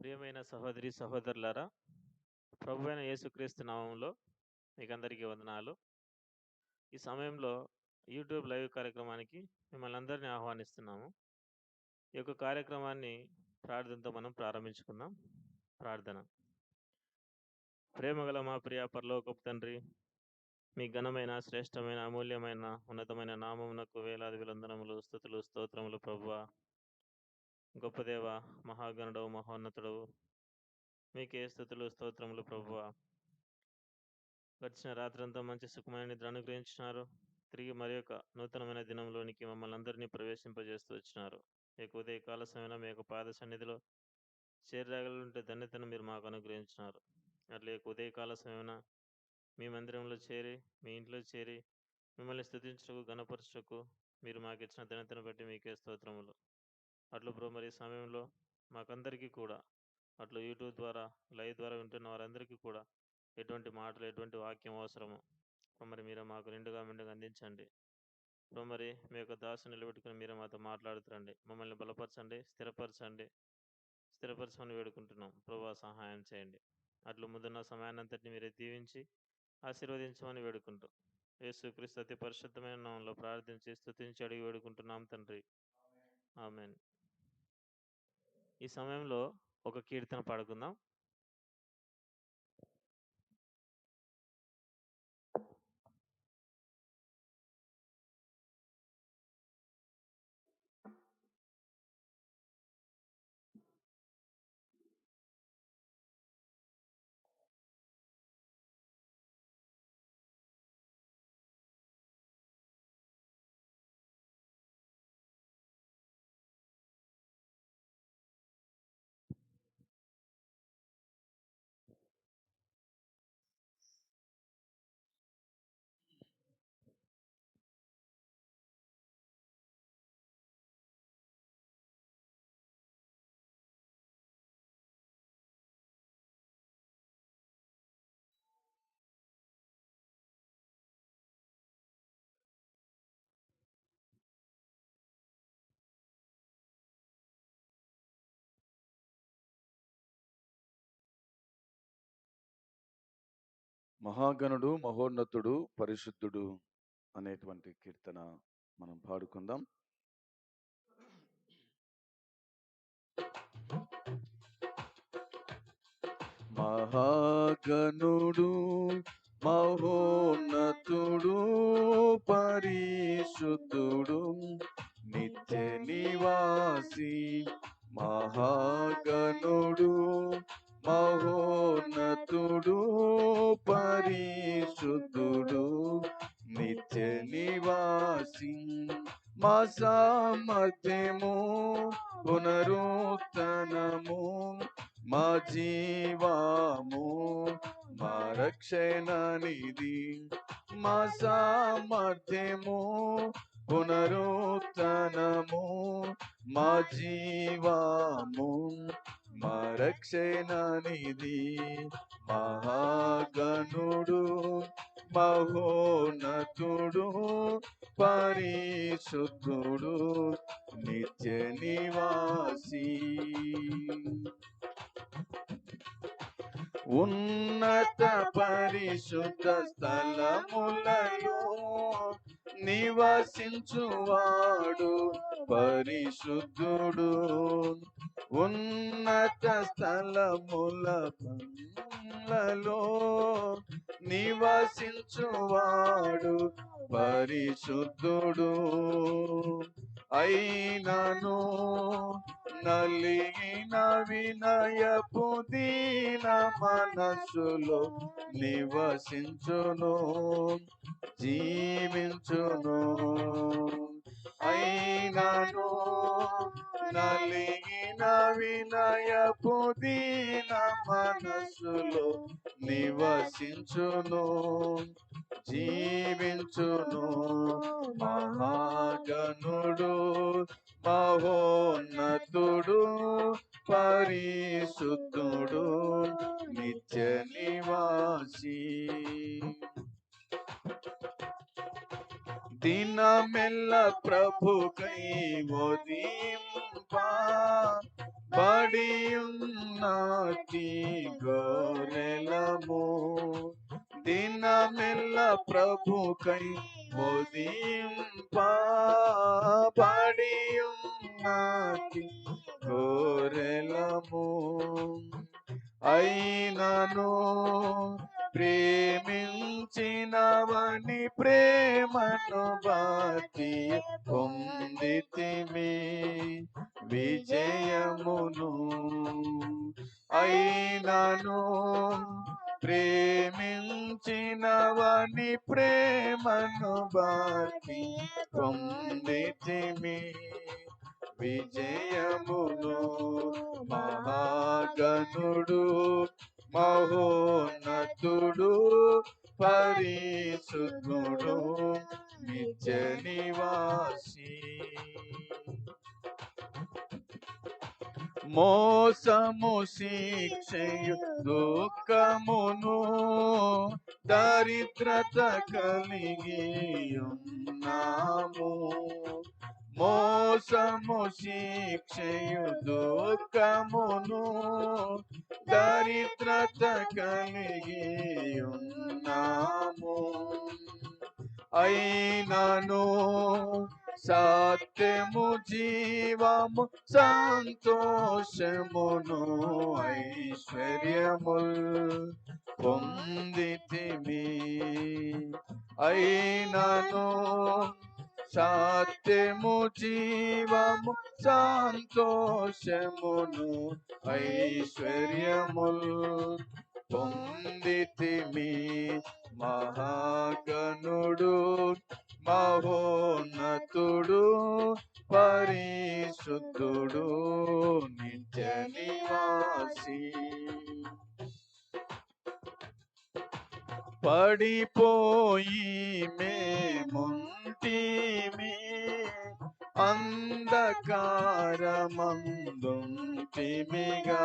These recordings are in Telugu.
ప్రియమైన సహోదరి సహోదరులారా, ప్రభువైన యేసుక్రీస్తు నామములో మీకందరికీ వందనాలు. ఈ సమయంలో యూట్యూబ్ లైవ్ కార్యక్రమానికి మిమ్మల్ని అందరినీ ఆహ్వానిస్తున్నాము. ఈ యొక్క కార్యక్రమాన్ని ప్రార్థనతో మనం ప్రారంభించుకుందాం. ప్రార్థన. ప్రేమగల మా ప్రియ పరలోకపు తండ్రి, మీ ఘనమైన, శ్రేష్టమైన, అమూల్యమైన, ఉన్నతమైన నామమునకు వేలాది వందనములు, స్తుతులు, స్తోత్రములు ప్రభువా. గొప్ప దేవ, మహాగణుడవు, మహోన్నతుడవు, మీకే స్తుతులు, స్తోత్రములు ప్రభువా. గడిచిన రాత్రంతా మంచి సుఖమైన నిద్ర అనుగ్రహించినారు. తిరిగి మరి యొక్క నూతనమైన దినంలోనికి మమ్మల్ని అందరినీ ప్రవేశింపజేస్తూ వచ్చినారు. ఈ యొక్క ఉదయకాల సమయంలో మీ యొక్క పాద సన్నిధిలో చేరగలుంటే ధన్యతను మీరు మాకు అనుగ్రహించినారు. అట్లా ఈ యొక్క ఉదయకాల సమయమున మీ మందిరంలో చేరి, మీ ఇంట్లో చేరి మిమ్మల్ని స్తుతించుటకు, గణపరచుటకు మీరు మాకు ఇచ్చిన ధన్యతను బట్టి మీకే స్తోత్రములు. అట్లు ప్రభు, మరి ఈ సమయంలో మాకందరికీ కూడా, అట్లు యూట్యూబ్ ద్వారా, లైవ్ ద్వారా వింటున్న వారందరికీ కూడా ఎటువంటి మాటలు, ఎటువంటి వాక్యం అవసరమో మరి మీరు మాకు నిండుగా అందించండి. మరి మీ యొక్క దాసు నిలబెట్టుకుని మీరే మాతో మాట్లాడుతురండి. మమ్మల్ని బలపరచండి, స్థిరపరచమని వేడుకుంటున్నాం. ప్రభా, సహాయం చేయండి. అట్లు ముందున్న సమయాన్నంతటిని మీరే దీవించి ఆశీర్వదించమని వేడుకుంటూ యేసుక్రీస్తు అతి పరిశుద్ధమైన నామంలో ప్రార్థించి స్తుతించి అడిగి వేడుకుంటున్నాం తండ్రి. ఆమేన్. ఈ సమయంలో ఒక కీర్తన పాడుకుందాం. మహాగణుడు, మహోన్నతుడు, పరిశుద్ధుడు అనేటువంటి కీర్తన మనం పాడుకుందాం. మహాగణుడు, మహోన్నతుడు, పరిశుద్ధుడు, నిత్య నివాసి. మహాగణుడు, మహోన్నతుడు, పరిశుద్ధుడు, నిత్య నివాసి. మా సామర్థ్యము, పునరుత్థనము, మా జీవము, మా రక్షణ నిధి. మా సామర్థ్యము, పునరుత్థనము, మా జీవము, మా రక్షణ నిధి. మహాగణుడు, మహోన్నతుడు, పరిశుద్ధుడు, నిత్య నివాసి. ఉన్నత పరిశుద్ధ స్థలములలో నివసించువాడు పరిశుద్ధుడు. ఉన్నత స్థలములలో నివసించువాడు పరిశుద్ధుడు. అయినను నలిగిన వినయపు దీన మనసులో నివసించును, జీవించును. అయినను నలిగిన వినయపు దీన మనసులో నివసించును, జీవించును. మహాగణుడు, మహోన్నతుడు, పరిశుద్ధుడు, నిత్య నివాసి. దినమెల్ల ప్రభుకై ఉదయింప బడియున్న ప్రభుకై ఉదయింపబడియున్నది గొర్రెలము. అయినను ప్రేమించినవని ప్రేమను బట్టి పొందితిమి విజయమును. అయినను ప్రేమించినవని ప్రేమను బట్టి పొందితిమి విజయమును. మహాగణుడు మహోన్నతుడు పరిశుద్ధుడు నిత్య నివాసి. మోసము శిక్షయు దుఃఖమును దరిద్రత కలిగి ఉన్నాము. మోసము శిక్షయు దుఃఖమును దరిద్రత కలిగి ఉన్నాము. అయినను సత్యము జీవము సంతోషమును ఐశ్వర్యముల్ పొందితిమి. అయినను సత్యము జీవము సంతోషమును ఐశ్వర్యముల్ పొందితిమి. మహాగణుడు మహోన్నతుడు పరిశుద్ధుడు నిత్య నివాసి. పడిపోయి మేముంటిమి అంధకారమందుంటిమిగా.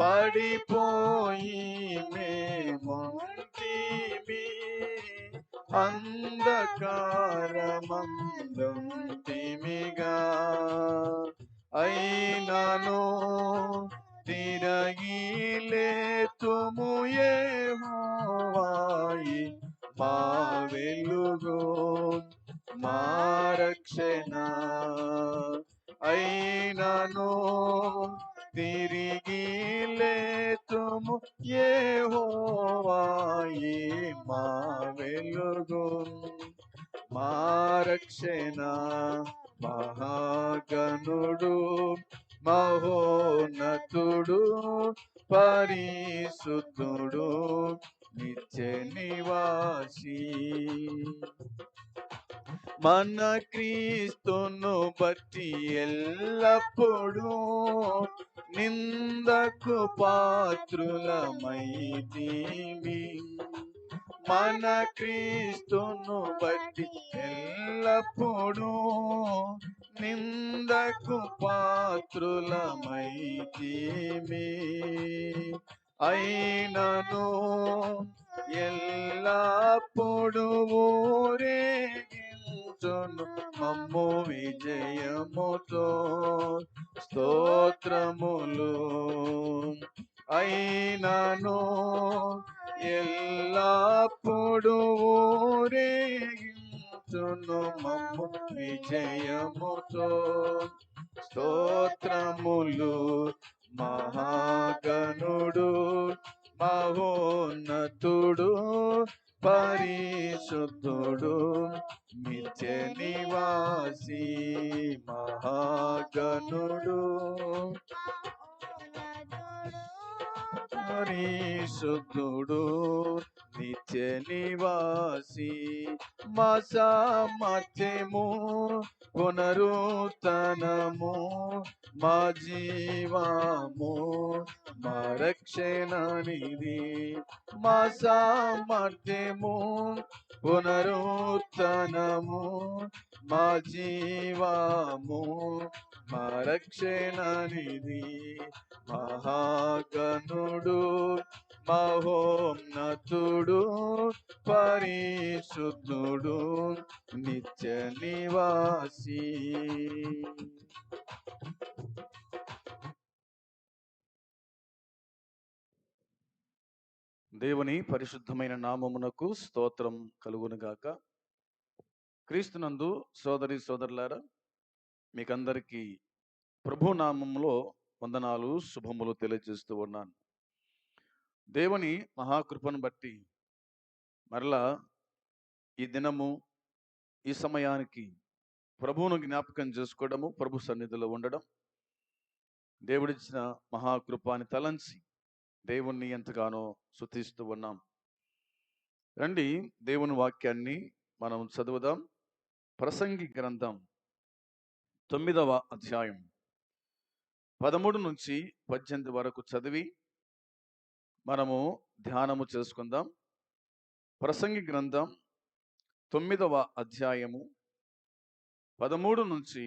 పడిపోయి మేముంటిమి అంధకారమందుంటిమిగా. అయినను తిరగి లేతుము యెహోవాయే మా వెలుగు మా రక్షణ. అయినను తిరిగి లేతుము యెహోవాయే మా వెలుగు మా రక్షణ. మహాగణుడు మహోన్నతుడు పరిశుద్ధుడు నిత్య నివాసి. మన క్రీస్తును బట్టి ఎల్లప్పుడూ నిందకు పాత్రులమైతిమి. మన క్రీస్తును బట్టి ఎల్లప్పుడూ నిందకు పాత్రులమైతిమి. అయినను ఎల్లప్పుడూ ఊరేగించును మమ్ము విజయముతో స్తోత్రములు. అయినను ఎల్లప్పుడూ ఊరేగించును మమ్ము విజయముతో స్తోత్రములు. మహాగణుడు మహోన్నతుడు పరిశుద్ధుడు నిత్య నివాసి. మహాగణుడు పరిశుద్ధుడు నిత్య నివాసి. మా సామర్థ్యము పునరుత్థానము మా జీవము మా రక్షణ నిధి. మా సామర్థ్యము పునరుత్థానము మా జీవము మా రక్షణ నిధి. మహాగణుడు మహోన్నతుడు పరిశుద్ధుడు నిత్య నివాసి. దేవుని పరిశుద్ధమైన నామమునకు స్తోత్రం కలుగునుగాక. క్రీస్తునందు సోదరి సోదరులారా, మీకందరికీ ప్రభు నామములో వందనాలు, శుభములు తెలియజేస్తూ ఉన్నాను. దేవుని మహాకృపను బట్టి మరలా ఈ దినము, ఈ సమయానికి ప్రభువును జ్ఞాపకం చేసుకోవడము, ప్రభు సన్నిధిలో ఉండడం, దేవుడిచ్చిన మహాకృపాన్ని తలంచి దేవుణ్ణి ఎంతగానో స్తుతిస్తూ ఉన్నాం. రండి, దేవుని వాక్యాన్ని మనం చదువుదాం. ప్రసంగి గ్రంథం 9వ అధ్యాయం 13 నుంచి 18 వరకు చదివి మనము ధ్యానము చేసుకుందాం. ప్రసంగి గ్రంథం 9వ అధ్యాయము 13 నుంచి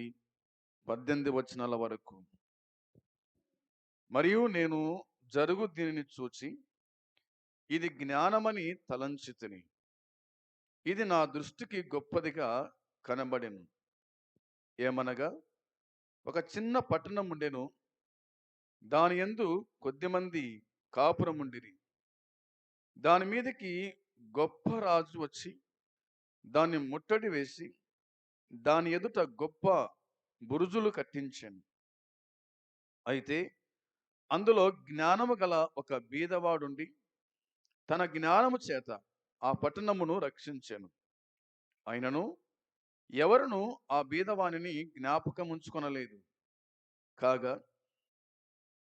18 వచనాల వరకు. మరియు నేను జరుగు దీనిని చూచి ఇది జ్ఞానమని తలంచితిని. ఇది నా దృష్టికి గొప్పదిగా కనబడెను. ఏమనగా, ఒక చిన్న పట్టణం ఉండెను, దాని యందు కొద్దిమంది కాపురముండిరి. దాని మీదకి గొప్ప రాజు వచ్చి దాన్ని ముట్టడి వేసి దాని ఎదుట గొప్ప బురుజులు కట్టించాను. అయితే అందులో జ్ఞానము గల ఒక బీదవాడుండి తన జ్ఞానము చేత ఆ పట్టణమును రక్షించాను. అయినను ఎవరును ఆ బీదవానిని జ్ఞాపకం ఉంచుకొనలేదు. కాగా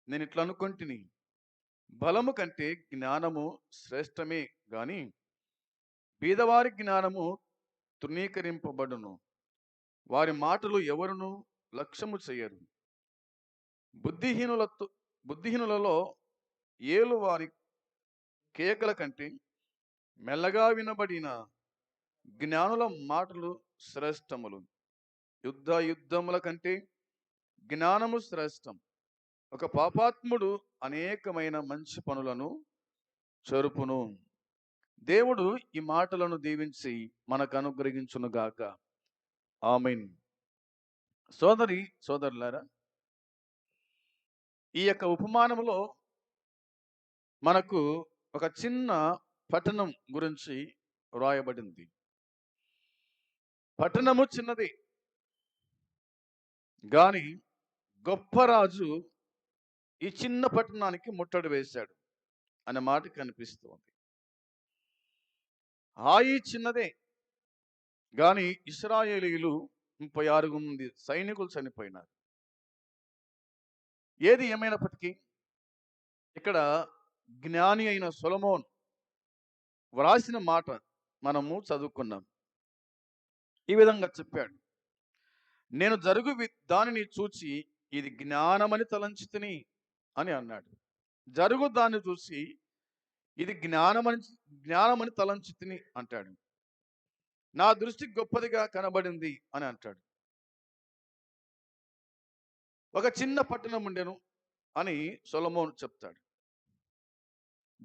నేను ఇట్లా అనుకొంటిని, బలము కంటే జ్ఞానము శ్రేష్టమే గాని బీదవారి జ్ఞానము తృణీకరింపబడును. వారి మాటలు ఎవరును లక్ష్యము చేయరు. బుద్ధిహీనులలో ఏలు వారి కేకల కంటే మెల్లగా వినబడిన జ్ఞానుల మాటలు శ్రేష్టములు. యుద్ధముల కంటే జ్ఞానము శ్రేష్టం. ఒక పాపాత్ముడు అనేకమైన మంచి పనులను చెరుపును. దేవుడు ఈ మాటలను దీవించి మనకు అనుగ్రహించునుగాక. ఆమేన్. సోదరి సోదరులారా, ఈ యొక్క ఉపమానములో మనకు ఒక చిన్న పట్టణం గురించి వ్రాయబడింది. పట్టణము చిన్నది గాని గొప్ప రాజు ఈ చిన్న పట్టణానికి ముట్టడి వేశాడు అనే మాట కనిపిస్తుంది. హాయి చిన్నదే గాని ఇశ్రాయేలీయులు 36 మంది సైనికులు చనిపోయినారు. ఏది ఏమైనప్పటికీ ఇక్కడ జ్ఞాని అయిన సొలొమోన్ వ్రాసిన మాట మనము చదువుకున్నాం. ఈ విధంగా చెప్పాడు, నేను దానిని చూచి ఇది జ్ఞానమని తలంచితిని అని అన్నాడు. జరుగు దాన్ని చూసి ఇది జ్ఞానమని తలంచితిని అంటాడు. నా దృష్టికి గొప్పదిగా కనబడింది అని అంటాడు. ఒక చిన్న పట్టణం ఉండెను అని సొలొమోను చెప్తాడు.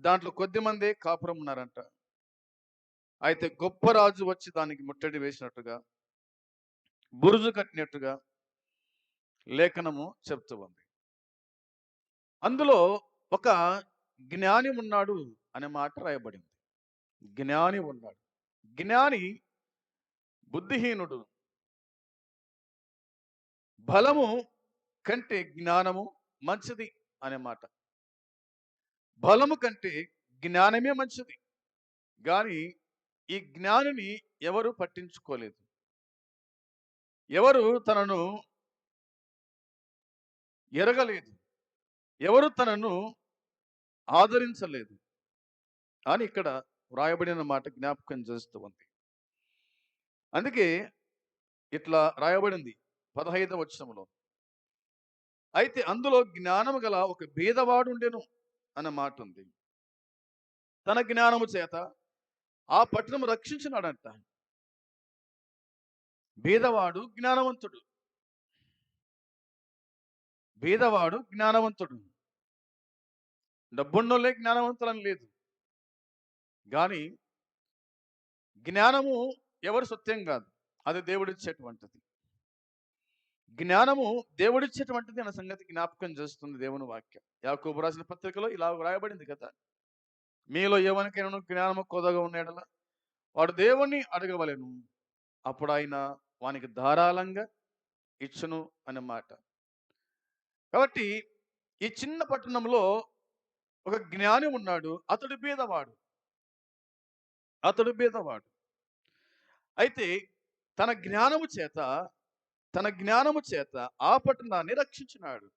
దాంట్లో కొద్దిమందే కాపురం ఉన్నారంట. అయితే గొప్ప రాజు వచ్చి దానికి ముట్టడి వేసినట్టుగా, బురుజు కట్టినట్టుగా లేఖనము చెప్తూ ఉంది. అందులో ఒక జ్ఞాని ఉన్నాడు అనే మాట రాయబడింది. జ్ఞాని ఉన్నాడు. జ్ఞాని బుద్ధిహీనుడు. బలము కంటే జ్ఞానము మంచిది అనే మాట. బలము కంటే జ్ఞానమే మంచిది. కానీ ఈ జ్ఞానిని ఎవరు పట్టించుకోలేదు. ఎవరు తనను ఎరగలేదు. ఎవరు తనను ఆదరించలేదు అని ఇక్కడ వ్రాయబడిన మాట జ్ఞాపకం చేస్తూ ఉంది. అందుకే ఇట్లా రాయబడింది 15వ వచనంలో. అయితే అందులో జ్ఞానము గల ఒక బీదవాడు ఉండెను అన్న మాట ఉంది. తన జ్ఞానము చేత ఆ పట్టణము రక్షించినాడంట. బీదవాడు జ్ఞానవంతుడు. బీదవాడు జ్ఞానవంతుడు. డబ్బున్నోళ్ళే జ్ఞానవంతులని లేదు. కానీ జ్ఞానము ఎవరు సత్యం కాదు, అది దేవుడిచ్చేటువంటిది. జ్ఞానము దేవుడిచ్చేటువంటిది అన్న సంగతి జ్ఞాపకం చేస్తుంది దేవుని వాక్యం. యాకోబు రాసిన పత్రికలో ఇలా రాయబడింది కదా, మీలో ఎవరికైనా జ్ఞానము కొదవగా ఉన్న యెడల వాడు దేవుణ్ణి అడగవలెను. అప్పుడు ఆయన వానికి ధారాళంగా ఇచ్చును అన్నమాట. కాబట్టి ఈ చిన్న పట్టణంలో ఒక జ్ఞాని ఉన్నాడు. అతడు బీదవాడు. అతడు బీదవాడు. అయితే తన జ్ఞానము చేత తన జ్ఞానము చేత ఆ పట్టణాన్ని రక్షించినాడు.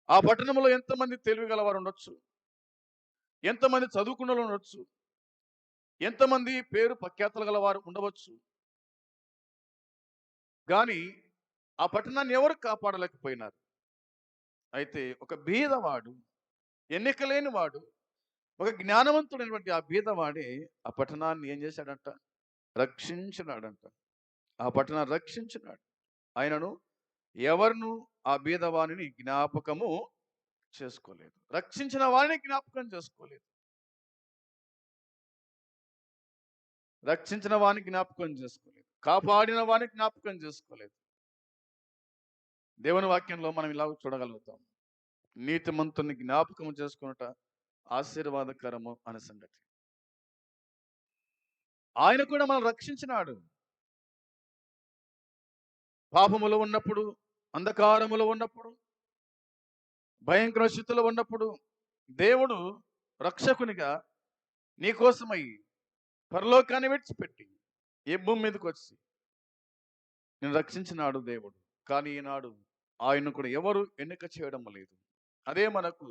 ఆ పట్టణంలో ఎంతమంది తెలివి గలవారు ఉండొచ్చు, ఎంతమంది చదువుకున్నోళ్ళు ఉండొచ్చు, ఎంతమంది పేరు ప్రఖ్యాతులు గలవారు ఉండవచ్చు. కానీ ఆ పట్టణాన్ని ఎవరు కాపాడలేకపోయినారు. అయితే ఒక బీదవాడు, ఎన్నిక లేని వాడు, ఒక జ్ఞానవంతుడైనటువంటి ఆ బీదవాడే ఆ పట్టణాన్ని ఏం చేశాడంట? రక్షించినాడంట. ఆ పట్టణాన్ని రక్షించినాడు. ఆయనను ఎవరును ఆ బీదవానిని జ్ఞాపకము చేసుకోలేదు. రక్షించిన వారిని జ్ఞాపకం చేసుకోలేదు. రక్షించిన వారిని జ్ఞాపకం చేసుకోలేదు. కాపాడిన వారిని జ్ఞాపకం చేసుకోలేదు. దేవుని వాక్యంలో మనం ఇలా చూడగలుగుతాం. నీతిమంతుని జ్ఞాపకం చేసుకున్నట ఆశీర్వాదకరము అనే సంగతి. ఆయన కూడా మనం రక్షించినాడు. పాపములో ఉన్నప్పుడు, అంధకారములో ఉన్నప్పుడు, భయంకర స్థితిలో ఉన్నప్పుడు దేవుడు రక్షకునిగా నీకోసమై పరలోకాన్ని విడిచిపెట్టి ఈ భూమి మీదకి వచ్చి నేను రక్షించినాడు దేవుడు. కానీ ఈనాడు ఆయన కూడా ఎవరు ఎన్నిక చేయడం లేదు. అదే మనకు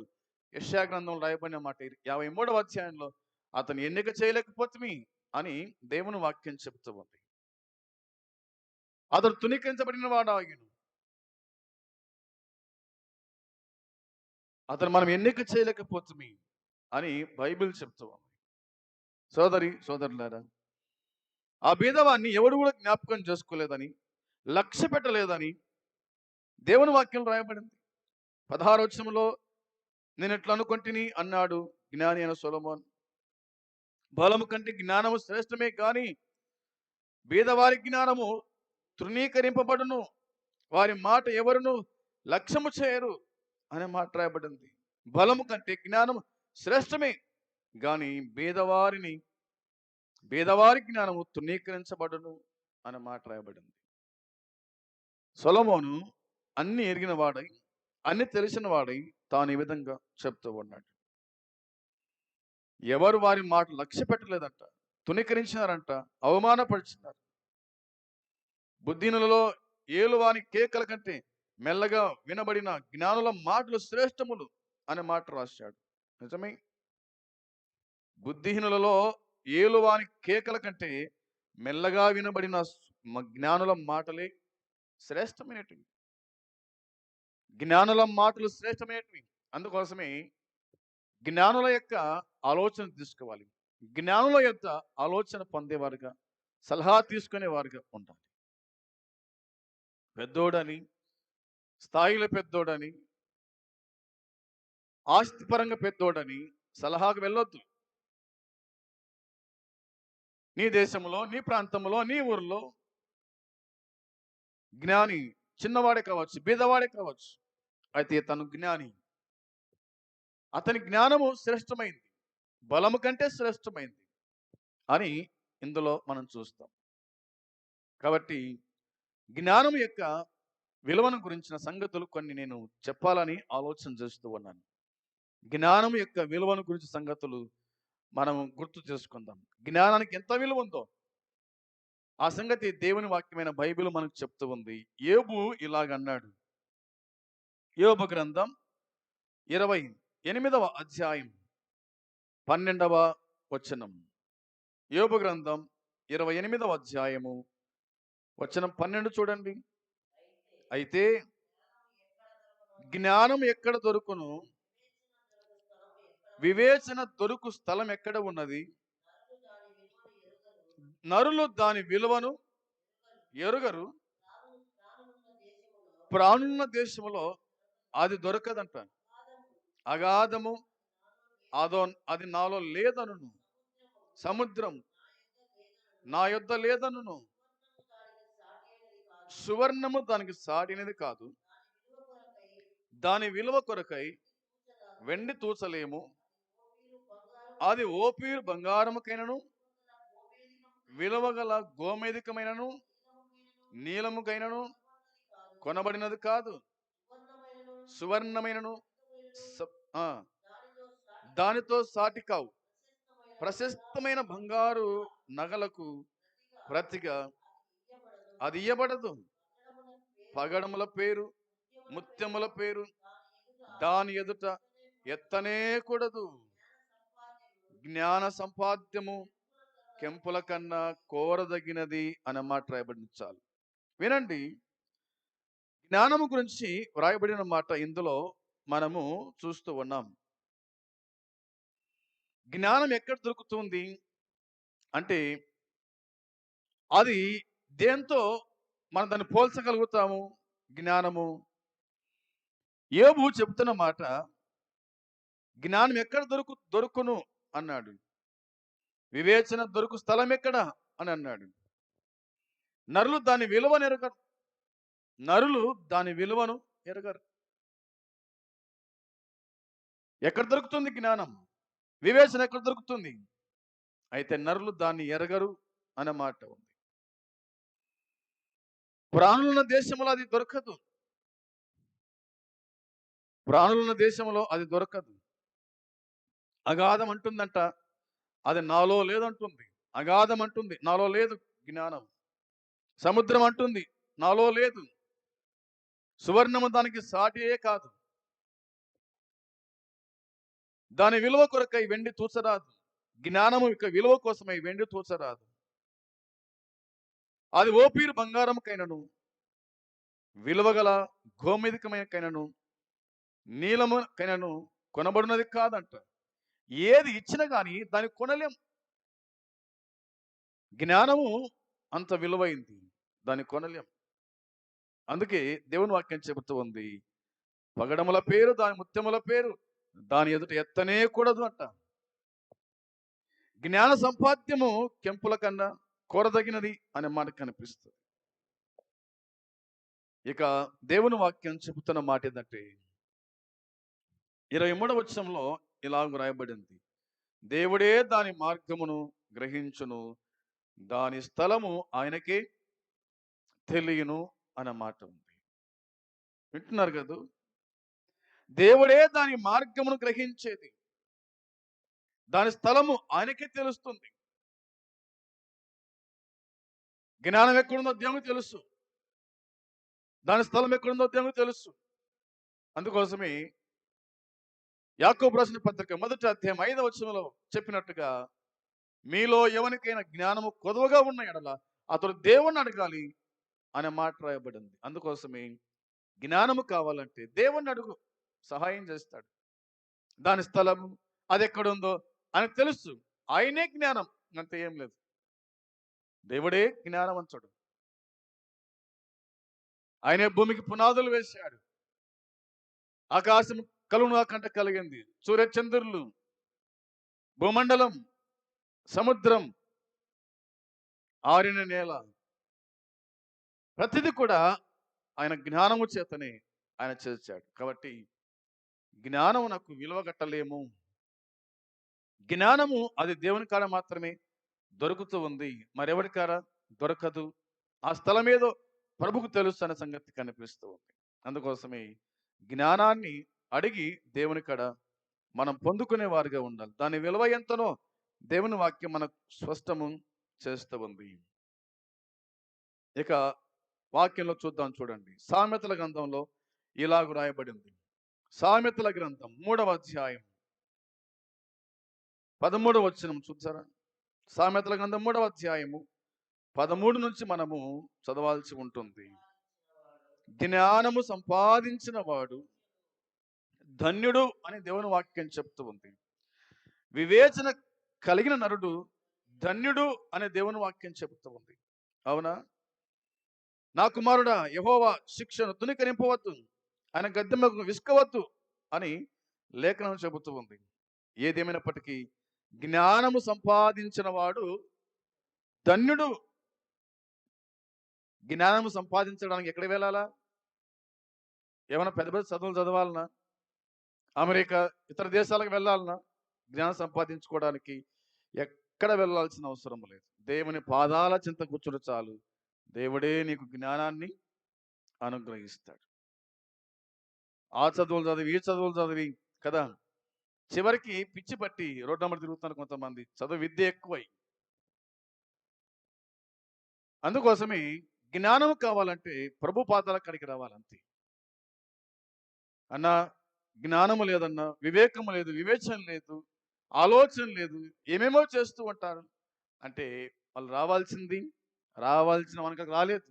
యెషయా గ్రంథంలో రాయబడిన మాట 53వ అధ్యాయంలో అతను ఎన్నిక చేయలేకపోతుమి అని దేవుని వాక్యం చెప్తూ ఉంది. అతడు తునీకరించబడిన వాడాయను. అతను మనం ఎన్నిక చేయలేకపోతుమి అని బైబిల్ చెప్తూ ఉంది. సోదరి సోదరులారా, ఆ బీదవాన్ని ఎవడు కూడా జ్ఞాపకం చేసుకోలేదని, లక్ష్య పెట్టలేదని దేవుని వాక్యం రాయబడింది. 16వ వచనంలో నేను ఎట్లా అనుకుంటుని అన్నాడు జ్ఞాని అయిన సొలొమోను. బలము కంటే జ్ఞానము శ్రేష్టమే కానీ బీదవారి జ్ఞానము తృణీకరింపబడును, వారి మాట ఎవరును లక్ష్యము చేయరు అనే మాట రాయబడింది. బలము కంటే జ్ఞానము శ్రేష్టమే కానీ బీదవారి జ్ఞానము తృణీకరించబడును అనే మాట రాయబడింది. సొలొమోను అన్ని ఎరిగిన వాడై, అన్ని తెలిసిన వాడై తాను ఈ విధంగా చెప్తూ ఉన్నాడు. ఎవరు వారి మాట లక్ష్య పెట్టలేదంట, తునీకరించినారంట, అవమానపరిచినారు. బుద్ధినులలో ఏలువాని కేకల కంటే మెల్లగా వినబడిన జ్ఞానుల మాటలు శ్రేష్టములు అనే మాట రాశాడు. నిజమే. బుద్ధిహీనులలో ఏలువాని కేకల కంటే మెల్లగా వినబడిన జ్ఞానుల మాటలే శ్రేష్టమైనటివి. జ్ఞానుల మాటలు శ్రేష్టమైనటివి. అందుకోసమే జ్ఞానుల యొక్క ఆలోచన తీసుకోవాలి. జ్ఞానుల యొక్క ఆలోచన పొందేవారుగా, సలహా తీసుకునేవారుగా ఉండాలి. పెద్దోడని, స్థాయిలో పెద్దోడని, ఆస్తిపరంగా పెద్దోడని సలహాకు వెళ్ళొద్దు. నీ దేశంలో, నీ ప్రాంతంలో, నీ ఊరిలో జ్ఞాని చిన్నవాడే కావచ్చు, బీదవాడే కావచ్చు, అయితే తను జ్ఞాని. అతని జ్ఞానము శ్రేష్టమైంది, బలము కంటే శ్రేష్టమైంది అని ఇందులో మనం చూస్తాం. కాబట్టి జ్ఞానం యొక్క విలువను గురించిన సంగతులు కొన్ని నేను చెప్పాలని ఆలోచన చేస్తూ ఉన్నాను. జ్ఞానం యొక్క విలువను గురించి సంగతులు మనం గుర్తు చేసుకుందాం. జ్ఞానానికి ఎంత విలువ ఉందో ఆ సంగతి దేవుని వాక్యమైన బైబిల్ మనకు చెప్తూ ఉంది. యోబు ఇలాగన్నాడు. యోబు గ్రంథం 28వ అధ్యాయం 12వ వచనం. యోబు గ్రంథం 28వ అధ్యాయము వచనం 12 చూడండి. అయితే జ్ఞానం ఎక్కడ దొరుకును, వివేచన దొరుకు స్థలం ఎక్కడ ఉన్నది, నరులు దాని విలువను ఎరుగరు, ప్రాణున్న దేశములో అది దొరకదంట. అగాధము అది నాలో లేదనును, సముద్రం నా యొద్ద లేదనును, సువర్ణము దానికి సాటినది కాదు, దాని విలువ కొరకై వెండి తూచలేము, అది ఓపీరు బంగారముకైనను విలువగల గోమేధికమైనను నీలముకైనను కొనబడినది కాదు, సువర్ణమైనను స- ఆ, దానితో సాటి కావు. ప్రశస్తమైన బంగారు నగలకు ప్రతిగా అది ఇయ్యబడదు. పగడముల పేరు, ముత్యముల పేరు దాని ఎదుట ఎత్తనే కూడదు. జ్ఞాన సంపాద్యము కెంపుల కన్నా కోరదగినది అన్న మాట రాయబడింది. చాలు వినండి. జ్ఞానము గురించి వ్రాయబడిన మాట ఇందులో మనము చూస్తూ ఉన్నాం. జ్ఞానం ఎక్కడ దొరుకుతుంది అంటే అది దేంతో మనం దాన్ని పోల్చగలుగుతాము? జ్ఞానము. యోబు చెబుతున్న మాట, జ్ఞానం ఎక్కడ దొరుకును అన్నాడు. వివేచన దొరుకు స్థలం ఎక్కడ అని అన్నాడు. నరులు దాని విలువను ఎరగరు. నరులు దాని విలువను ఎరగరు. ఎక్కడ దొరుకుతుంది జ్ఞానం? వివేచన ఎక్కడ దొరుకుతుంది? అయితే నరులు దాన్ని ఎరగరు అనే మాట ఉంది. ప్రాణులున్న దేశంలో అది దొరకదు. ప్రాణులున్న దేశంలో అది దొరకదు. అగాధం అంటుందంట, అది నాలో లేదంటుంది. అగాధం అంటుంది, నాలో లేదు జ్ఞానం. సముద్రం అంటుంది, నాలో లేదు. సువర్ణము దానికి సాటియే కాదు. దాని విలువ కొరకై వెండి తూచరాదు. జ్ఞానము యొక్క విలువ కోసమై వెండి తూచరాదు. అది ఓపీరు బంగారముకైనను విలువగల గోమేధికమైనకైనను నీలముకైనను కొనబడినది కాదంట. ఏది ఇచ్చినా కానీ దాన్ని కొనలేం. జ్ఞానము అంత విలువైంది, దాన్ని కొనలేం. అందుకే దేవుని వాక్యం చెబుతూ ఉంది, పగడముల పేరు దాని ముత్యముల పేరు దాని ఎదుట ఎత్తనే కూడదు అంట. జ్ఞాన సంపాద్యము కెంపుల కన్నా కోరదగినది అనే మాట కనిపిస్తుంది. ఇక దేవుని వాక్యం చెబుతున్న మాట ఏంటంటే 23వ వచనంలో ఇలాగ రాయబడింది, దేవుడే దాని మార్గమును గ్రహించును, దాని స్థలము ఆయనకే తెలియను అన్న మాట ఉంది. వింటున్నారు కదా? దేవుడే దాని మార్గమును గ్రహించేది, దాని స్థలము ఆయనకే తెలుస్తుంది. జ్ఞానం ఎక్కడుందో దేవునికి తెలుసు, దాని స్థలం ఎక్కడుందో దేవునికి తెలుసు. అందుకోసమే యాకోబు రాసిన పత్రిక 1వ అధ్యాయం 5వ వచనంలో చెప్పినట్టుగా, మీలో ఎవరికైనా జ్ఞానము కొదవగా ఉన్న ఎడల అతడు దేవుణ్ణి అడగాలి అనే మాట రాయబడింది. అందుకోసమే జ్ఞానము కావాలంటే దేవుణ్ణి అడుగు, సహాయం చేస్తాడు. దాని స్థలము అది ఎక్కడుందో అని తెలుసు. ఆయనే జ్ఞానం, అంతే, ఏం లేదు. దేవుడే జ్ఞానవంతుడు. ఆయనే భూమికి పునాదులు వేశాడు. ఆకాశం కలుగును కంట కలిగింది. సూర్యచంద్రులు, భూమండలం, సముద్రం, ఆరిన నేల, ప్రతిదీ కూడా ఆయన జ్ఞానము చేతనే ఆయన చేశాడు. కాబట్టి జ్ఞానము నాకు విలువ కట్టలేము. జ్ఞానము అది దేవుని కాడ మాత్రమే దొరుకుతూ ఉంది, మరెవరి కాడ దొరకదు. ఆ స్థలం ఏదో ప్రభుకు తెలుసు అనే సంగతి కనిపిస్తూ ఉంది. అందుకోసమే జ్ఞానాన్ని అడిగి దేవుని కాడ మనం పొందుకునే వారిగా ఉండాలి. దాని విలువ ఎంతనో దేవుని వాక్యం మనకు స్పష్టము చేస్తూ ఉంది. ఇక వాక్యంలో చూద్దాం, చూడండి. సామెతల గ్రంథంలో ఇలాగ రాయబడింది. సామెతల గ్రంథం 3వ అధ్యాయం 13వ వచనం చూసారా? సామెతల గ్రంథం 3వ అధ్యాయము 13 నుంచి మనము చదవాల్సి ఉంటుంది. జ్ఞానము సంపాదించిన వాడు ధన్యుడు అని దేవుని వాక్యం చెప్తూ ఉంది. వివేచన కలిగిన నరుడు ధన్యుడు అనే దేవుని వాక్యం చెబుతూ ఉంది. అవునా? నా కుమారుడా, యెహోవా శిక్షను తునికరింపవద్దు, ఆయన గద్దెంకు విసుకవద్దు అని లేఖనం చెబుతూ ఉంది. ఏదేమైనప్పటికీ జ్ఞానము సంపాదించిన వాడు ధన్యుడు. జ్ఞానము సంపాదించడానికి ఎక్కడ వెళ్ళాలా? ఏమైనా పెద్ద పెద్ద చదువులు చదవాలనా? అమెరికా, ఇతర దేశాలకు వెళ్ళాలనా? జ్ఞానం సంపాదించుకోవడానికి ఎక్కడ వెళ్ళాల్సిన అవసరం లేదు. దేవుని పాదాల చింత కూర్చుని చాలు. దేవుడే నీకు జ్ఞానాన్ని అనుగ్రహిస్తాడు. ఆ చదువులు చదివి, ఈ చదువులు చదివి కదా! చివరికి పిచ్చి పట్టి రోడ్డమ్మట తిరుగుతున్నారు కొంతమంది. చదువు విద్య ఎక్కువై. అందుకోసమే జ్ఞానం కావాలంటే ప్రభు పాదాల కాడికి రావాలంతే. అన్నా జ్ఞానము లేదన్నా, వివేకము లేదు, వివేచన లేదు, ఆలోచన లేదు, ఏమేమో చేస్తూ ఉంటారు. అంటే వాళ్ళు రావాల్సిన మనకు రాలేదు.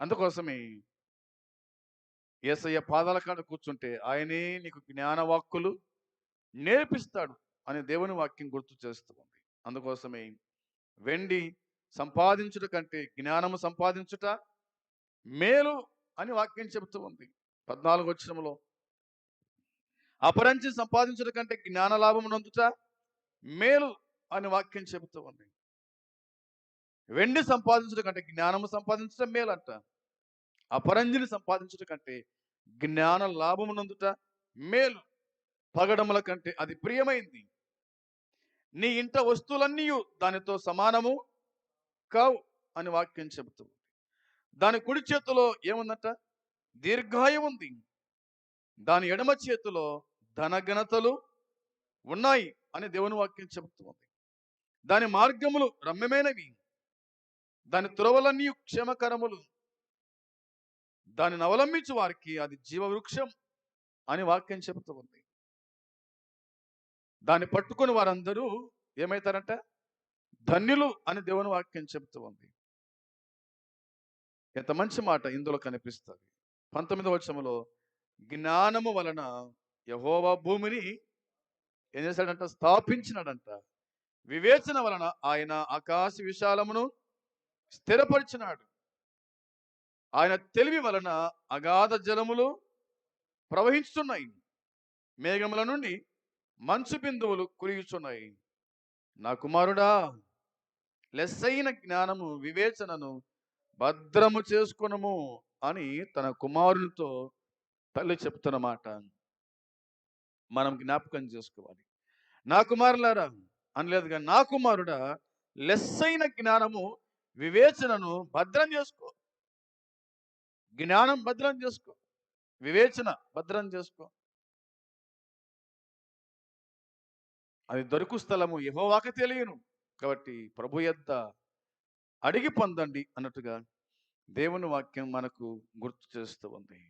అందుకోసమే యేసయ్య పాదాల కాడ కూర్చుంటే ఆయనే నీకు జ్ఞాన వాక్కులు నేర్పిస్తాడు అని దేవుని వాక్యం గుర్తు చేస్తూ ఉంది. అందుకోసమే వెండి సంపాదించుట కంటే జ్ఞానము సంపాదించుట మేలు అని వాక్యం చెబుతూ ఉంది. 14వ వచనంలో అపరంచి సంపాదించుట కంటే జ్ఞాన లాభం నొందుట మేలు అని వాక్యం చెబుతూ ఉంది. వెండి సంపాదించుట కంటే జ్ఞానము సంపాదించడం మేలంట. అపరంజిని సంపాదించుట కంటే జ్ఞాన లాభము నొందుట మేలు. పగడముల కంటే అది ప్రియమైంది. నీ ఇంట వస్తువులన్నీ దానితో సమానము కావు అని వాక్యం చెబుతూ ఉంది. దాని కుడి చేతిలో ఏముందట? దీర్ఘాయువు ఉంది. దాని ఎడమ చేతిలో ధనఘనతలు ఉన్నాయి అని దేవుని వాక్యం చెబుతూ ఉంది. దాని మార్గములు రమ్యమైనవి, దాని త్రోవలన్నీ క్షేమకరములు, దానిని అవలంబించు వారికి అది జీవవృక్షం అని వాక్యం చెబుతూ ఉంది. దాన్ని పట్టుకుని వారందరూ ఏమవుతారంట? ధన్యులు అని దేవుని వాక్యం చెబుతూ ఉంది. ఎంత మంచి మాట ఇందులో కనిపిస్తుంది. 19వ వచనములో జ్ఞానము వలన యెహోవా భూమిని ఏం చేశాడంట? స్థాపించినాడంట. వివేచన వలన ఆయన ఆకాశ విశాలమును స్థిరపరిచినాడు. ఆయన తెలివి వలన అగాధ జలములు ప్రవహిస్తున్నాయి. మేఘముల నుండి మంచు బిందువులు కురియుచున్నాయి. నా కుమారుడా, లెస్సైన జ్ఞానము వివేచనను భద్రము చేసుకొనుము అని తన కుమారునితో తల్లి చెప్తున్న మాట మనం జ్ఞాపకం చేసుకోవాలి. నా కుమారులారా అనలేదు కానీ, నా కుమారుడా, లెస్సైన జ్ఞానము వివేచనను భద్రం చేసుకో. జ్ఞానం భద్రం చేసుకో, వివేచన భద్రం చేసుకో. అది దొరుకు స్థలము యెహోవాకు తెలియను. కాబట్టి ప్రభు యొద్ద అడిగి పొందండి అన్నట్టుగా దేవుని వాక్యం మనకు గుర్తు చేస్తూ ఉంది.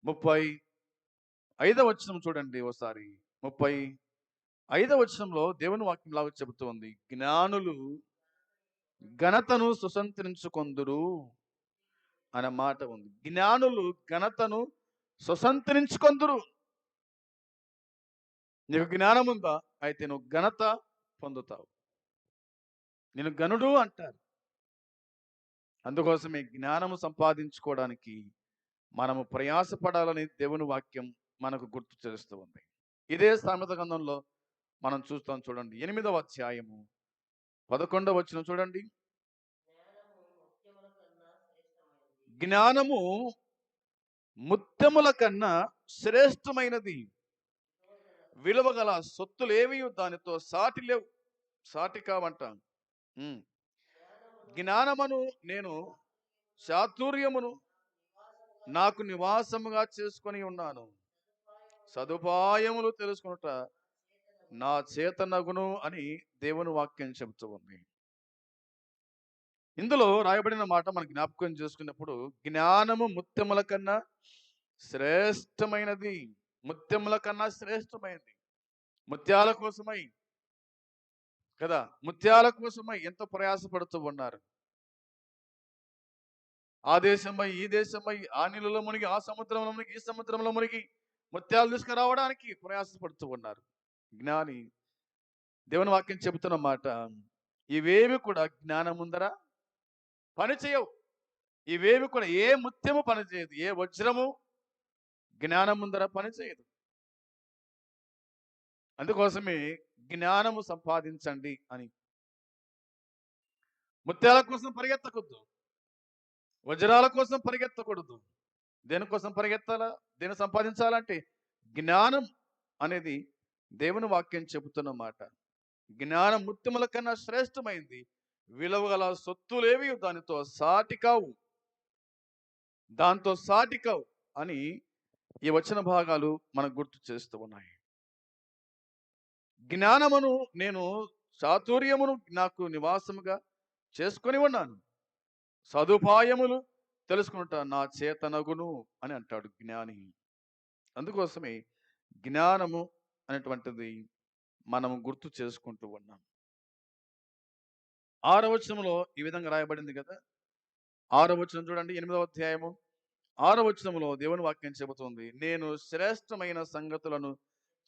35వ వచనం చూడండి ఒకసారి. 35వ వచనంలో దేవుని వాక్యం లాగా చెబుతూ ఉంది. జ్ఞానులు ఘనతను సుసంతరించుకొందురు అనే మాట ఉంది. జ్ఞానులు ఘనతను సుసంతరించుకొందురు. నీకు జ్ఞానం ఉందా? అయితే నువ్వు ఘనత పొందుతావు. నేను గనుడు అంటారు. అందుకోసమే జ్ఞానము సంపాదించుకోవడానికి మనము ప్రయాసపడాలని దేవుని వాక్యం మనకు గుర్తు చేస్తూ ఉంది. ఇదే సామెత గ్రంథంలో మనం చూస్తాం చూడండి. 8వ అధ్యాయము 11వ వచనం చూడండి. జ్ఞానము ముత్యముల కన్నా శ్రేష్టమైనది. విలువగల సొత్తులేవి దానితో సాటి లేవు, సాటి కావంట. జ్ఞానమును నేను చాతుర్యమును నాకు నివాసముగా చేసుకొని ఉన్నాను. సదుపాయములు తెలుసుకొనుట నా చేతనగును అని దేవుని వాక్యం చెబుతూ ఉంది. ఇందులో రాయబడిన మాట మనం జ్ఞాపకం చేసుకున్నప్పుడు జ్ఞానము ముత్యముల కన్నా శ్రేష్టమైనది. ముత్యముల కన్నా శ్రేష్టమైనది. ముత్యాల కోసమై కదా, ముత్యాల కోసమై ఎంతో ప్రయాసపడుతూ ఉన్నారు. ఆ దేశమై ఈ దేశమై, ఆ నీళ్ళలో మునిగి ఆ సముద్రంలో మునిగి ఈ సముద్రంలో మునిగి ముత్యాలు తీసుకురావడానికి ప్రయాసపడుతూ ఉన్నారు. జ్ఞాని దేవుని వాక్యం చెబుతున్న మాట, ఇవేవి కూడా జ్ఞానం ముందర పని చేయవు. ఇవేవి కూడా ఏ ముత్యము పనిచేయదు, ఏ వజ్రము జ్ఞానం ముందర పనిచేయదు. అందుకోసమే జ్ఞానము సంపాదించండి అని. ముత్యాల కోసం పరిగెత్తకూడదు, వజ్రాల కోసం పరిగెత్తకూడదు. దేనికోసం పరిగెత్తాలా? దేని సంపాదించాలంటే జ్ఞానం అనేది దేవుని వాక్యం చెబుతున్న మాట. జ్ఞానం ముత్యముల కన్నా శ్రేష్టమైంది. విలువగల సొత్తులేవి దానితో సాటి కావు. దాంతో సాటి కావు అని ఈ వచన భాగాలు మనకు గుర్తు చేస్తూ ఉన్నాయి. జ్ఞానమును నేను చాతుర్యమును నాకు నివాసముగా చేసుకొని ఉన్నాను. సదుపాయములు తెలుసుకుంటా నా చేతనగును అని అంటాడు జ్ఞాని. అందుకోసమే జ్ఞానము అనేటువంటిది మనము గుర్తు చేసుకుంటూ ఉన్నాం. 6వ వచనంలో ఈ విధంగా రాయబడింది కదా. 6వ వచనం చూడండి, 8వ అధ్యాయము 6వ వచనంలో దేవుని వాక్యం చెబుతుంది, నేను శ్రేష్టమైన సంగతులను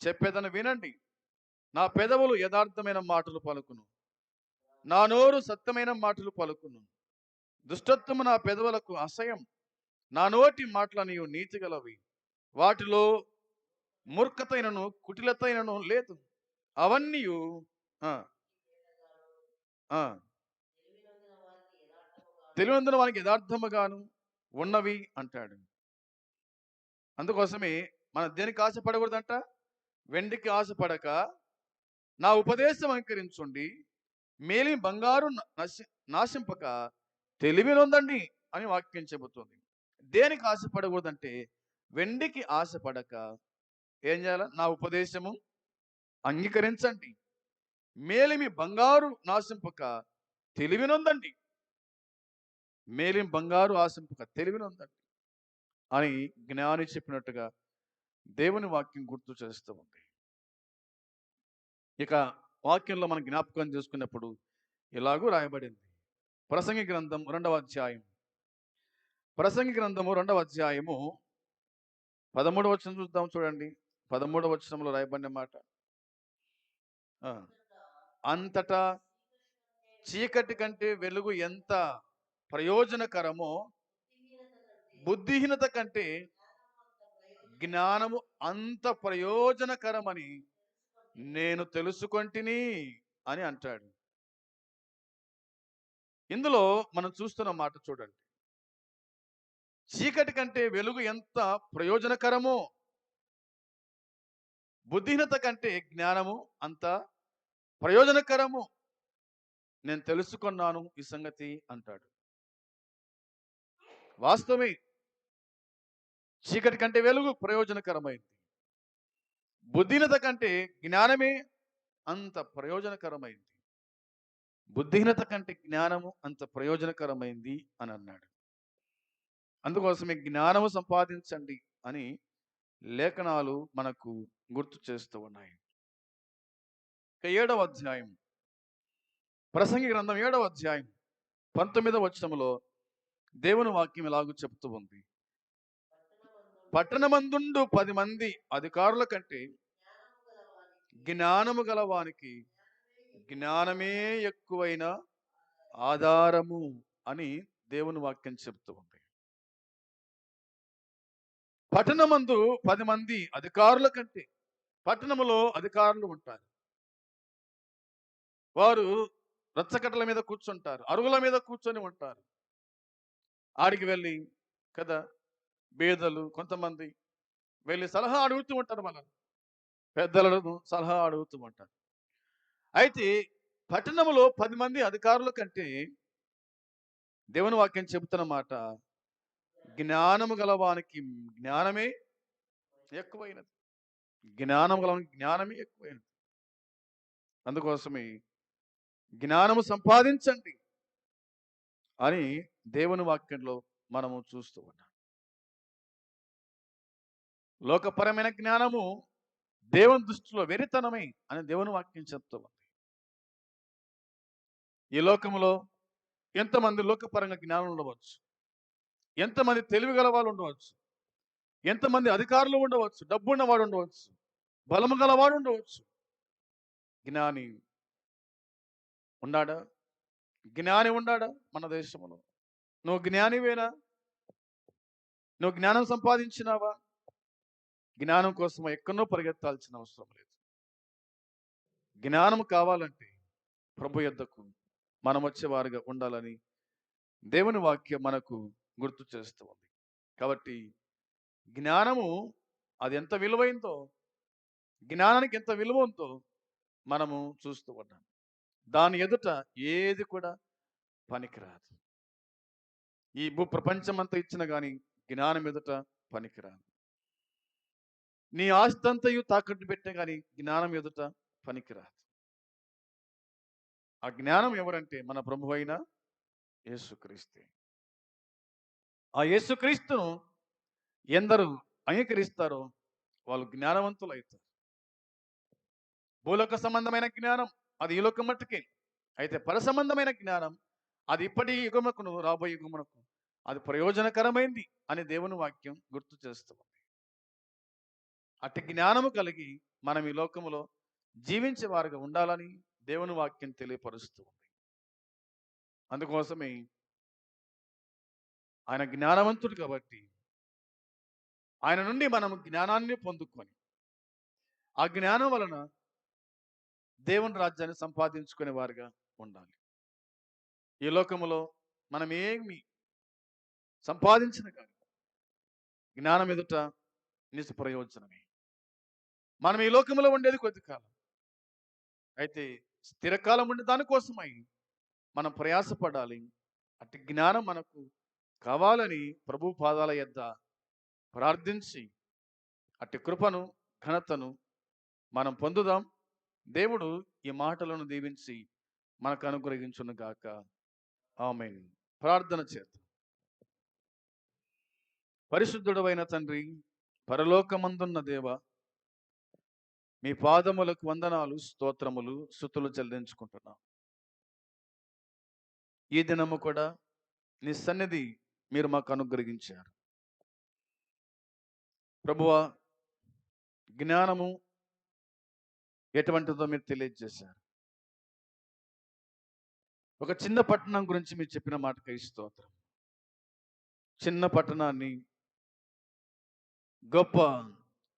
చెప్పేదని వినండి. నా పెదవులు యథార్థమైన మాటలు పలుకును, నా నోరు సత్యమైన మాటలు పలుకును. దుష్టత్వము నా పెదవులకు అసహ్యం, నా నోటి మాటలనియు నీతి గలవి. వాటిలో మూర్ఖతైనను కుటిలతైనను లేదు. అవన్నీ తెలివినందున వానికి యథార్థముగాను ఉన్నవి అంటాడు. అందుకోసమే మనం దేనికి ఆశపడకూడదంట? వెండికి ఆశపడక నా ఉపదేశం అంకరించుండి మేలి బంగారు నాశింపక తెలివినొందండి అని వాక్యం చెబుతుంది. దేనికి ఆశపడకూడదంటే వెండికి ఆశపడక ఏం చేయాలి? నా ఉపదేశము అంగీకరించండి. మేలిమి బంగారు నాశింపక తెలివినొందండి. మేలిమి బంగారు ఆశింపక తెలివినొందండి అని జ్ఞాని చెప్పినట్టుగా దేవుని వాక్యం గుర్తు చేస్తూ ఉంది. ఇక వాక్యంలో మనం జ్ఞాపకం చేసుకున్నప్పుడు ఇలాగూ రాయబడింది. ప్రసంగి గ్రంథం 2వ అధ్యాయం. ప్రసంగి గ్రంథము 2వ అధ్యాయము 13వ వచనం చూద్దాం చూడండి. 13వ వచనంలో రాయబడిన మాట, అంతటా చీకటి కంటే వెలుగు ఎంత ప్రయోజనకరమో, బుద్ధిహీనత కంటే జ్ఞానము అంత ప్రయోజనకరమని నేను తెలుసుకొంటిని అని అంటాడు. ఇందులో మనం చూస్తున్న మాట చూడండి. చీకటి కంటే వెలుగు ఎంత ప్రయోజనకరమో, బుద్ధిహీనత కంటే జ్ఞానము అంత ప్రయోజనకరము నేను తెలుసుకున్నాను ఈ సంగతి అంటాడు. వాస్తవమే, చీకటి కంటే వెలుగు ప్రయోజనకరమైంది. బుద్ధిహీనత కంటే జ్ఞానమే అంత ప్రయోజనకరమైంది. బుద్ధిహీనత కంటే జ్ఞానము అంత ప్రయోజనకరమైంది అని అన్నాడు. అందుకోసమే జ్ఞానము సంపాదించండి అని లేఖనాలు మనకు గుర్తు చేస్తూ ఉన్నాయి. ఇక 7వ అధ్యాయం, ప్రసంగి గ్రంథం 7వ అధ్యాయం 19వ వచనములో దేవుని వాక్యం ఇలాగూ చెప్తూ ఉంది, పట్టణమందుండు 10 మంది అధికారుల కంటే జ్ఞానము గలవానికి జ్ఞానమే ఎక్కువైన ఆధారము అని దేవుని వాక్యం చెప్తూ ఉంది. పట్టణమందు 10 మంది అధికారుల కంటే, పట్టణములో అధికారులు ఉంటారు. వారు రచ్చకట్టల మీద కూర్చుంటారు, అరుగుల మీద కూర్చొని ఉంటారు. ఆడికి వెళ్ళి కదా బేదలు కొంతమంది వెళ్ళి సలహా అడుగుతూ ఉంటారు, మన పెద్దలను సలహా అడుగుతూ ఉంటారు. అయితే పట్టణములో 10 మంది అధికారుల కంటే దేవుని వాక్యం చెబుతున్న మాట, జ్ఞానము గలవానికి జ్ఞానమే ఎక్కువైనది. జ్ఞానము గలవానికి జ్ఞానమే ఎక్కువైనది. అందుకోసమే జ్ఞానము సంపాదించండి అని దేవుని వాక్యంలో మనము చూస్తూ ఉన్నాం. లోకపరమైన జ్ఞానము దేవుని దృష్టిలో వెరితనమే అని దేవుని వాక్యం చెప్తూ ఉంది. ఈ లోకంలో ఎంతమంది లోకపరంగా జ్ఞానం ఉండవచ్చు, ఎంతమంది తెలివి గల వాళ్ళు ఉండవచ్చు, ఎంతమంది అధికారులు ఉండవచ్చు, డబ్బు ఉన్నవాడు ఉండవచ్చు, బలము గలవాడు ఉండవచ్చు. జ్ఞాని ఉన్నాడా? జ్ఞాని ఉన్నాడా మన దేశంలో? నువ్వు జ్ఞానివేనా? నువ్వు జ్ఞానం సంపాదించినావా? జ్ఞానం కోసం ఎక్కడో పరిగెత్తాల్సిన అవసరం లేదు. జ్ఞానం కావాలంటే ప్రభు యొద్దకు మనం వచ్చేవారుగా ఉండాలని దేవుని వాక్యం మనకు గుర్తు చేస్తూ ఉంది. కాబట్టి జ్ఞానము అది ఎంత విలువైందో జ్ఞానానికి ఎంత విలువ ఉందో మనము చూస్తూ ఉన్నాం. దాని ఎదుట ఏది కూడా పనికిరాదు. ఈ ప్రపంచమంతా ఇచ్చిన గాని జ్ఞానం ఎదుట పనికిరాదు. నీ ఆస్తంతయు తాకట్టు పెట్టిన గాని జ్ఞానం ఎదుట పనికిరాదు. ఆ జ్ఞానం ఎవరంటే మన ప్రభువు అయిన యేసుక్రీస్తే. ఆ యేసుక్రీస్తును ఎందరు అంగీకరిస్తారో వాళ్ళు జ్ఞానవంతులు అవుతారు. భూలోక సంబంధమైన జ్ఞానం అది ఈ లోకం మట్టుకే. అయితే పరసంబంధమైన జ్ఞానం అది ఇప్పటి యుగమునకును రాబోయే యుగమునకు అది ప్రయోజనకరమైంది అని దేవుని వాక్యం గుర్తు చేస్తుంది. అట్టి జ్ఞానము కలిగి మనం ఈ లోకములో జీవించే వారుగా ఉండాలని దేవుని వాక్యం తెలియపరుస్తూ ఉంది. అందుకోసమే ఆయన జ్ఞానవంతుడు కాబట్టి ఆయన నుండి మనం జ్ఞానాన్ని పొందుకొని ఆ జ్ఞానం వలన దేవుని రాజ్యాన్ని సంపాదించుకునే వారుగా ఉండాలి. ఈ లోకములో మనం ఏమి సంపాదించిన కానీ జ్ఞానం ఎదుట నిష్ప్రయోజనమే. మనం ఈ లోకంలో ఉండేది కొద్ది కాలం. అయితే స్థిరకాలం ఉండే దానికోసమై మనం ప్రయాసపడాలి. అట్టి జ్ఞానం మనకు కావాలని ప్రభు పాదాల యొద్ద ప్రార్థించి అట్టి కృపను ఘనతను మనం పొందుదాం. దేవుడు ఈ మాటలను దీవించి మనకు అనుగ్రహించును గాక. ఆమేన్. ప్రార్థన చేద్దాం. పరిశుద్ధుడవైన తండ్రి, పరలోకమందున్న దేవ, మీ పాదములకు వందనాలు, స్తోత్రములు, స్తుతులు చెల్లించుకుంటున్నాం. ఈ దినము కూడా నీ సన్నిధి మీరు మాకు అనుగ్రహించారు. ప్రభువా, జ్ఞానము ఎటువంటిదో మీరు తెలియజేశారు. ఒక చిన్న పట్టణం గురించి మీరు చెప్పిన మాటకై స్తోత్రం. చిన్న పట్టణాన్ని గొప్ప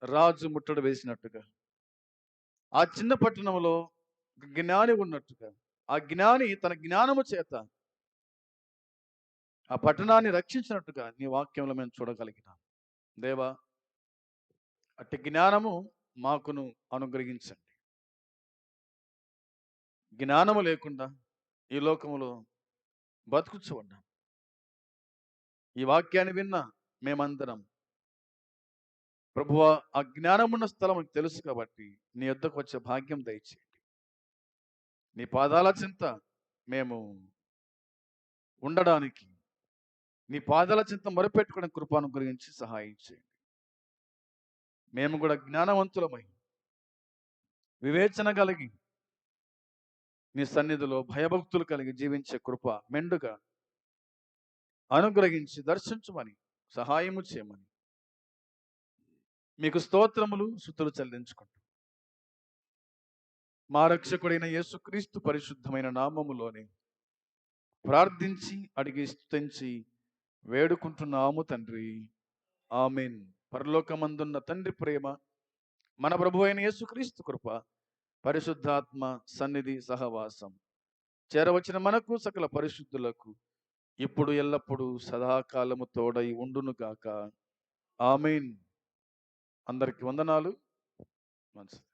రాజు ముట్టడి వేసినట్టుగా, ఆ చిన్న పట్టణంలో ఒక జ్ఞాని ఉన్నట్టుగా, ఆ జ్ఞాని తన జ్ఞానము చేత ఆ పట్టణాన్ని రక్షించినట్టుగా నీ వాక్యంలో మేము చూడగలిగినాం. దేవా, అట్టి జ్ఞానము మాకును అనుగ్రహించండి. జ్ఞానము లేకుండా ఈ లోకములో బతుకుచు ఉన్నాం. ఈ వాక్యాన్ని విన్న మేమందరం ప్రభువా, ఆ జ్ఞానమున్న స్థలం నీకు తెలుసు కాబట్టి నీ యొద్దకు వచ్చే భాగ్యం దయచేయండి. నీ పాదాల చింత మేము ఉండడానికి, నీ పాదాల చింత మొరపెట్టుకునే కృపను గురించి సహాయం చేయండి. మేము కూడా జ్ఞానవంతులమై వివేచన కలిగి నీ సన్నిధిలో భయభక్తులు కలిగి జీవించే కృప మెండుగా అనుగ్రహించి దర్శించమని సహాయము చేయమని మీకు స్తోత్రములు స్తుతులు చెల్లించుకుంటూ మా రక్షకుడైన యేసుక్రీస్తు పరిశుద్ధమైన నామములోనే ప్రార్థించి అడిగి స్తుతించి వేడుకుంటున్నాము తండ్రి. ఆమేన్. పరలోకమందున్న తండ్రి ప్రేమ, మన ప్రభు అయిన యేసుక్రీస్తు కృప, పరిశుద్ధాత్మ సన్నిధి సహవాసం చేరవచ్చిన మనకు సకల పరిశుద్ధులకు ఇప్పుడు ఎల్లప్పుడూ సదాకాలము తోడై ఉండును గాక. ఆమేన్. అందరికి వందనాలు. మంచిది.